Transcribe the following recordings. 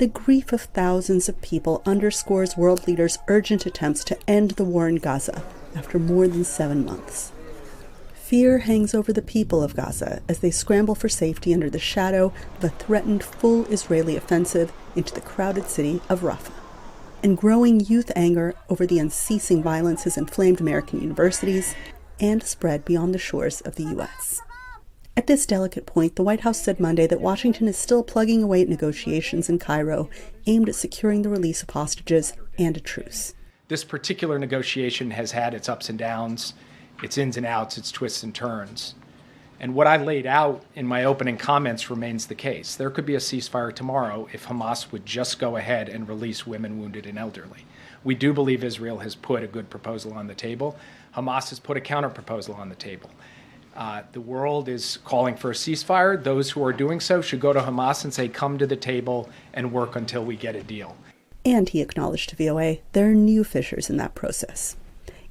The grief of thousands of people underscores world leaders' urgent attempts to end the war in Gaza after more than 7 months. Fear hangs over the people of Gaza as they scramble for safety under the shadow of a threatened full Israeli offensive into the crowded city of Rafah. And growing youth anger over the unceasing violence has inflamed American universities and spread beyond the shores of the U.S. At this delicate point, the White House said Monday that Washington is still plugging away at negotiations in Cairo aimed at securing the release of hostages and a truce. This particular negotiation has had its ups and downs, its ins and outs, its twists and turns. And what I laid out in my opening comments remains the case. There could be a ceasefire tomorrow if Hamas would just go ahead and release women, wounded, and elderly. We do believe Israel has put a good proposal on the table. Hamas has put a counter-proposal on the table. The world is calling for a ceasefire. Those who are doing so should go to Hamas and say, come to the table and work until we get a deal. And he acknowledged to VOA there are new fissures in that process.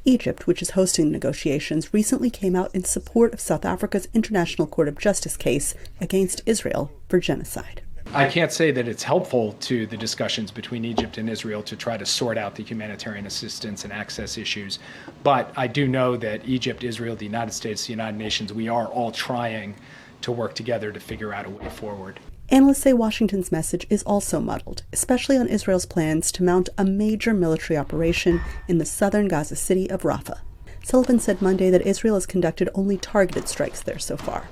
Egypt, which is hosting the negotiations, recently came out in support of South Africa's International Court of Justice case against Israel for genocide. I can't say that it's helpful to the discussions between Egypt and Israel to try to sort out the humanitarian assistance and access issues, but I do know that Egypt, Israel, the United States, the United Nations, we are all trying to work together to figure out a way forward. Analysts say Washington's message is also muddled, especially on Israel's plans to mount a major military operation in the southern Gaza city of Rafah. Sullivan said Monday that Israel has conducted only targeted strikes there so far.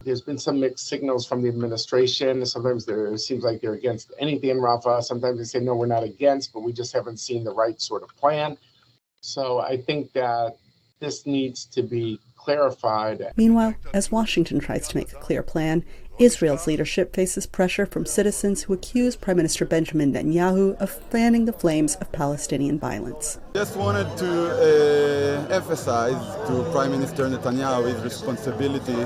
There's been some mixed signals from the administration. Sometimes it seems like they're against anything in Rafah. Sometimes they say, no, we're not against, but we just haven't seen the right sort of plan. So I think that this needs to be clarified. Meanwhile, as Washington tries to make a clear plan, Israel's leadership faces pressure from citizens who accuse Prime Minister Benjamin Netanyahu of fanning the flames of Palestinian violence. Just wanted to emphasize to Prime Minister Netanyahu his responsibility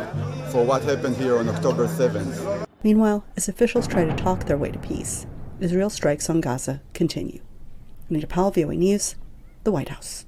for what happened here on October 7th. Meanwhile, as officials try to talk their way to peace, Israel's strikes on Gaza continue. Anita, Powell, VOA News, the White House.